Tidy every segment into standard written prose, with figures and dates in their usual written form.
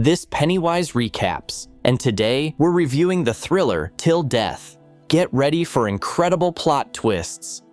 This Pennywise recaps, and today we're reviewing the thriller Till Death. Get ready for incredible plot twists.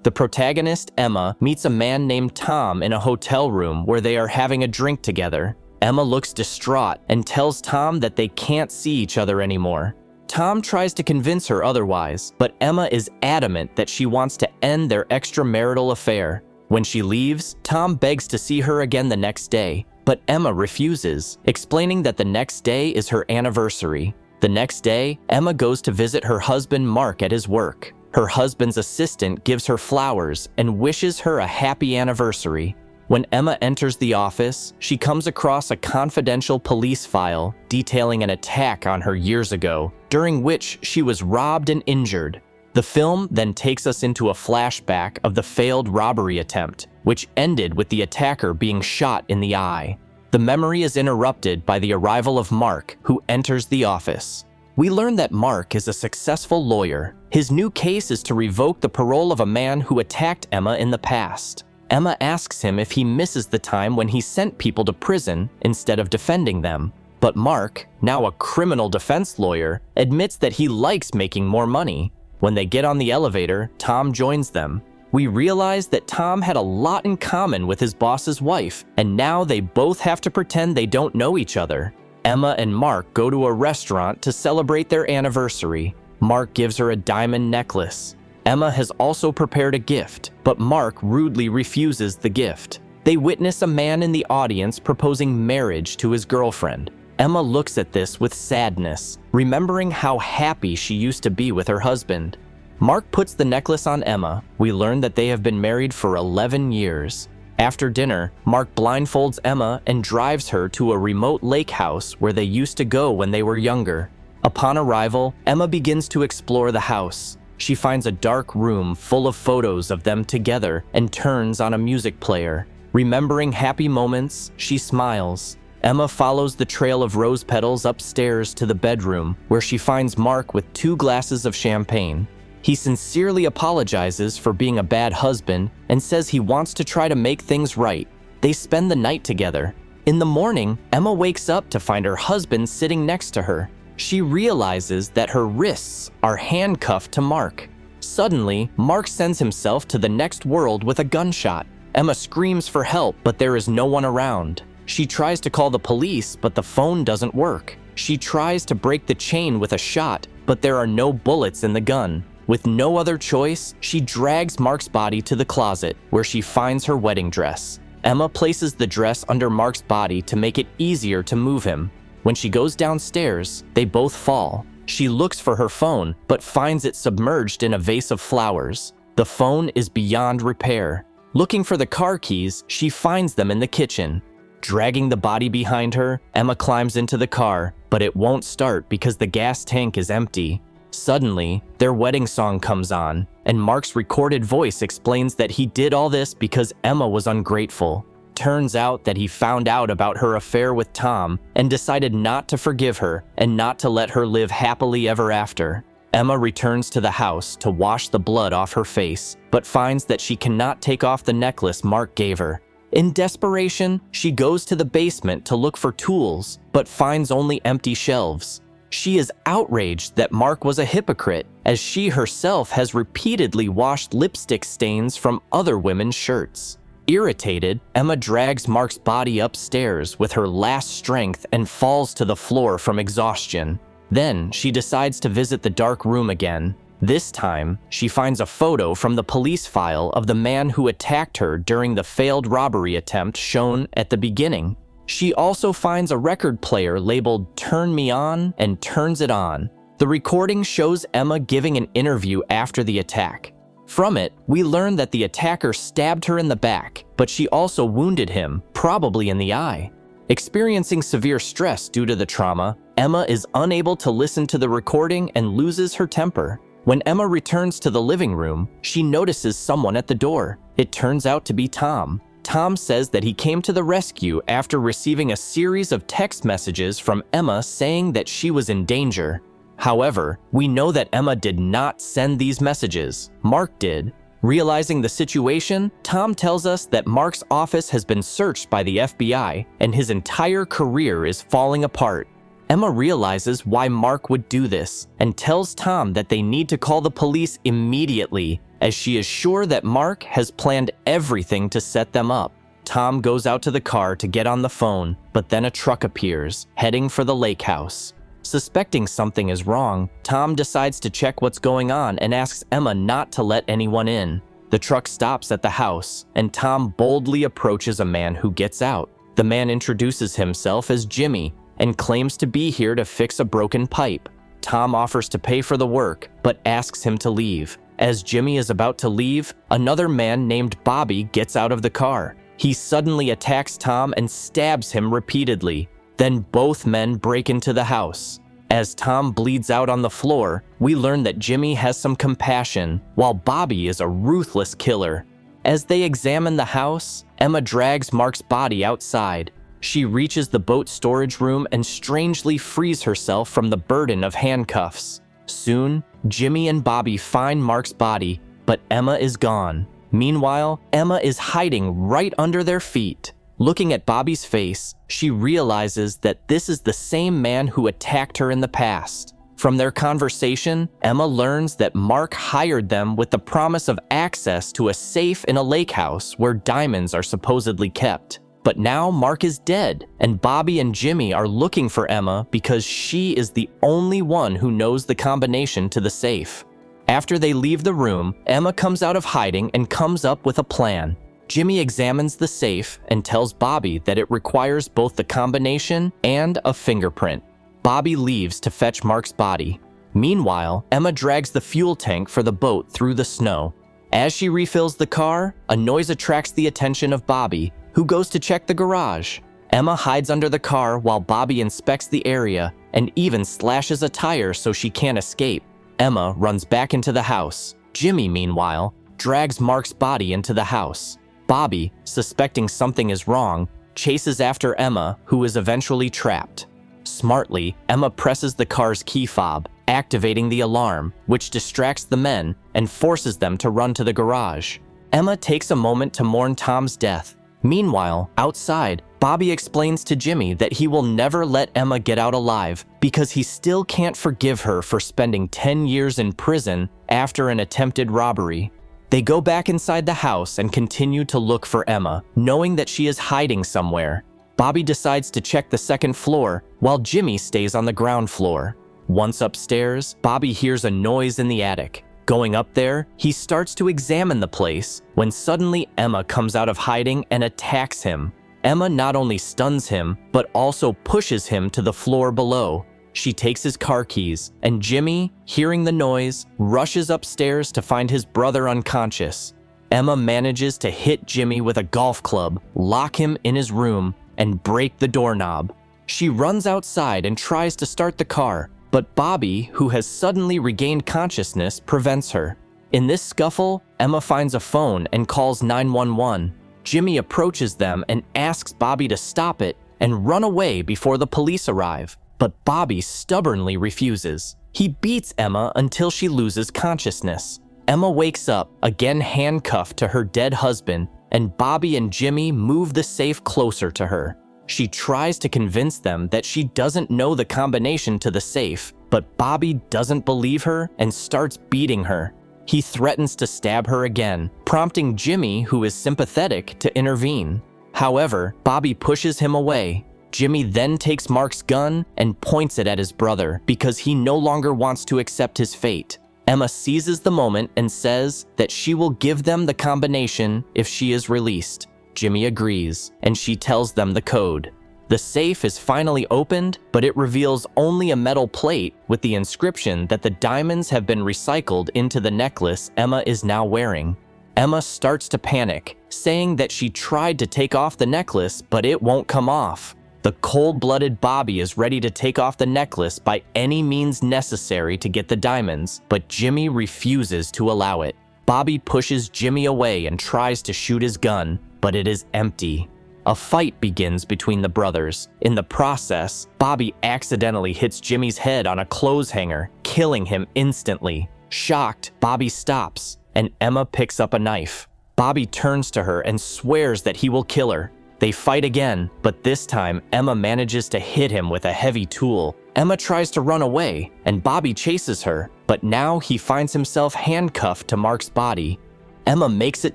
The protagonist, Emma, meets a man named Tom in a hotel room where they are having a drink together. Emma looks distraught and tells Tom that they can't see each other anymore. Tom tries to convince her otherwise, but Emma is adamant that she wants to end their extramarital affair. When she leaves, Tom begs to see her again the next day, but Emma refuses, explaining that the next day is her anniversary. The next day, Emma goes to visit her husband Mark at his work. Her husband's assistant gives her flowers and wishes her a happy anniversary. When Emma enters the office, she comes across a confidential police file detailing an attack on her years ago, during which she was robbed and injured. The film then takes us into a flashback of the failed robbery attempt, which ended with the attacker being shot in the eye. The memory is interrupted by the arrival of Mark, who enters the office. We learn that Mark is a successful lawyer. His new case is to revoke the parole of a man who attacked Emma in the past. Emma asks him if he misses the time when he sent people to prison instead of defending them. But Mark, now a criminal defense lawyer, admits that he likes making more money. When they get on the elevator, Tom joins them. We realize that Tom had a lot in common with his boss's wife, and now they both have to pretend they don't know each other. Emma and Mark go to a restaurant to celebrate their anniversary. Mark gives her a diamond necklace. Emma has also prepared a gift, but Mark rudely refuses the gift. They witness a man in the audience proposing marriage to his girlfriend. Emma looks at this with sadness, remembering how happy she used to be with her husband. Mark puts the necklace on Emma. We learn that they have been married for 11 years. After dinner, Mark blindfolds Emma and drives her to a remote lake house where they used to go when they were younger. Upon arrival, Emma begins to explore the house. She finds a dark room full of photos of them together and turns on a music player. Remembering happy moments, she smiles. Emma follows the trail of rose petals upstairs to the bedroom, where she finds Mark with 2 glasses of champagne. He sincerely apologizes for being a bad husband and says he wants to try to make things right. They spend the night together. In the morning, Emma wakes up to find her husband sitting next to her. She realizes that her wrists are handcuffed to Mark. Suddenly, Mark sends himself to the next world with a gunshot. Emma screams for help, but there is no one around. She tries to call the police, but the phone doesn't work. She tries to break the chain with a shot, but there are no bullets in the gun. With no other choice, she drags Mark's body to the closet, where she finds her wedding dress. Emma places the dress under Mark's body to make it easier to move him. When she goes downstairs, they both fall. She looks for her phone, but finds it submerged in a vase of flowers. The phone is beyond repair. Looking for the car keys, she finds them in the kitchen. Dragging the body behind her, Emma climbs into the car, but it won't start because the gas tank is empty. Suddenly, their wedding song comes on, and Mark's recorded voice explains that he did all this because Emma was ungrateful. Turns out that he found out about her affair with Tom and decided not to forgive her and not to let her live happily ever after. Emma returns to the house to wash the blood off her face, but finds that she cannot take off the necklace Mark gave her. In desperation, she goes to the basement to look for tools, but finds only empty shelves. She is outraged that Mark was a hypocrite, as she herself has repeatedly washed lipstick stains from other women's shirts. Irritated, Emma drags Mark's body upstairs with her last strength and falls to the floor from exhaustion. Then she decides to visit the dark room again. This time, she finds a photo from the police file of the man who attacked her during the failed robbery attempt shown at the beginning. She also finds a record player labeled "Turn Me On" and turns it on. The recording shows Emma giving an interview after the attack. From it, we learn that the attacker stabbed her in the back, but she also wounded him, probably in the eye. Experiencing severe stress due to the trauma, Emma is unable to listen to the recording and loses her temper. When Emma returns to the living room, she notices someone at the door. It turns out to be Tom. Tom says that he came to the rescue after receiving a series of text messages from Emma saying that she was in danger. However, we know that Emma did not send these messages. Mark did. Realizing the situation, Tom tells us that Mark's office has been searched by the FBI and his entire career is falling apart. Emma realizes why Mark would do this and tells Tom that they need to call the police immediately, as she is sure that Mark has planned everything to set them up. Tom goes out to the car to get on the phone, but then a truck appears, heading for the lake house. Suspecting something is wrong, Tom decides to check what's going on and asks Emma not to let anyone in. The truck stops at the house, and Tom boldly approaches a man who gets out. The man introduces himself as Jimmy and claims to be here to fix a broken pipe. Tom offers to pay for the work, but asks him to leave. As Jimmy is about to leave, another man named Bobby gets out of the car. He suddenly attacks Tom and stabs him repeatedly. Then both men break into the house. As Tom bleeds out on the floor, we learn that Jimmy has some compassion, while Bobby is a ruthless killer. As they examine the house, Emma drags Mark's body outside. She reaches the boat storage room and strangely frees herself from the burden of handcuffs. Soon, Jimmy and Bobby find Mark's body, but Emma is gone. Meanwhile, Emma is hiding right under their feet. Looking at Bobby's face, she realizes that this is the same man who attacked her in the past. From their conversation, Emma learns that Mark hired them with the promise of access to a safe in a lake house where diamonds are supposedly kept. But now Mark is dead, and Bobby and Jimmy are looking for Emma because she is the only one who knows the combination to the safe. After they leave the room, Emma comes out of hiding and comes up with a plan. Jimmy examines the safe and tells Bobby that it requires both the combination and a fingerprint. Bobby leaves to fetch Mark's body. Meanwhile, Emma drags the fuel tank for the boat through the snow. As she refills the car, a noise attracts the attention of Bobby, who goes to check the garage. Emma hides under the car while Bobby inspects the area and even slashes a tire so she can't escape. Emma runs back into the house. Jimmy, meanwhile, drags Mark's body into the house. Bobby, suspecting something is wrong, chases after Emma, who is eventually trapped. Smartly, Emma presses the car's key fob, activating the alarm, which distracts the men and forces them to run to the garage. Emma takes a moment to mourn Tom's death. Meanwhile, outside, Bobby explains to Jimmy that he will never let Emma get out alive because he still can't forgive her for spending 10 years in prison after an attempted robbery. They go back inside the house and continue to look for Emma, knowing that she is hiding somewhere. Bobby decides to check the second floor, while Jimmy stays on the ground floor. Once upstairs, Bobby hears a noise in the attic. Going up there, he starts to examine the place, when suddenly Emma comes out of hiding and attacks him. Emma not only stuns him, but also pushes him to the floor below. She takes his car keys, and Jimmy, hearing the noise, rushes upstairs to find his brother unconscious. Emma manages to hit Jimmy with a golf club, lock him in his room, and break the doorknob. She runs outside and tries to start the car, but Bobby, who has suddenly regained consciousness, prevents her. In this scuffle, Emma finds a phone and calls 911. Jimmy approaches them and asks Bobby to stop it and run away before the police arrive. But Bobby stubbornly refuses. He beats Emma until she loses consciousness. Emma wakes up, again handcuffed to her dead husband, and Bobby and Jimmy move the safe closer to her. She tries to convince them that she doesn't know the combination to the safe, but Bobby doesn't believe her and starts beating her. He threatens to stab her again, prompting Jimmy, who is sympathetic, to intervene. However, Bobby pushes him away. Jimmy then takes Mark's gun and points it at his brother because he no longer wants to accept his fate. Emma seizes the moment and says that she will give them the combination if she is released. Jimmy agrees, and she tells them the code. The safe is finally opened, but it reveals only a metal plate with the inscription that the diamonds have been recycled into the necklace Emma is now wearing. Emma starts to panic, saying that she tried to take off the necklace, but it won't come off. The cold-blooded Bobby is ready to take off the necklace by any means necessary to get the diamonds, but Jimmy refuses to allow it. Bobby pushes Jimmy away and tries to shoot his gun, but it is empty. A fight begins between the brothers. In the process, Bobby accidentally hits Jimmy's head on a clothes hanger, killing him instantly. Shocked, Bobby stops, and Emma picks up a knife. Bobby turns to her and swears that he will kill her. They fight again, but this time Emma manages to hit him with a heavy tool. Emma tries to run away, and Bobby chases her, but now he finds himself handcuffed to Mark's body. Emma makes it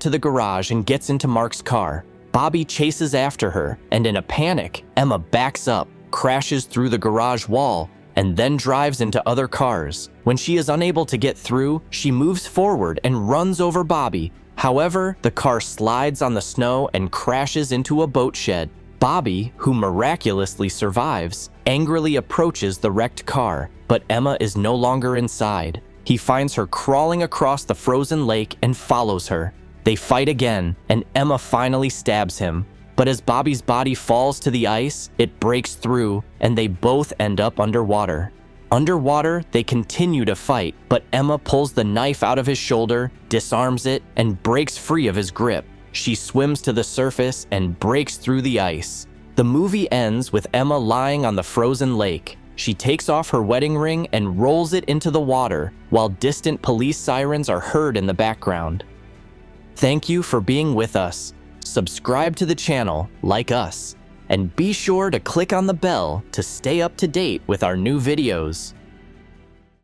to the garage and gets into Mark's car. Bobby chases after her, and in a panic, Emma backs up, crashes through the garage wall, and then drives into other cars. When she is unable to get through, she moves forward and runs over Bobby. However, the car slides on the snow and crashes into a boat shed. Bobby, who miraculously survives, angrily approaches the wrecked car, but Emma is no longer inside. He finds her crawling across the frozen lake and follows her. They fight again, and Emma finally stabs him. But as Bobby's body falls to the ice, it breaks through, and they both end up underwater. Underwater, they continue to fight, but Emma pulls the knife out of his shoulder, disarms it, and breaks free of his grip. She swims to the surface and breaks through the ice. The movie ends with Emma lying on the frozen lake. She takes off her wedding ring and rolls it into the water, while distant police sirens are heard in the background. Thank you for being with us. Subscribe to the channel, like us, and be sure to click on the bell to stay up to date with our new videos.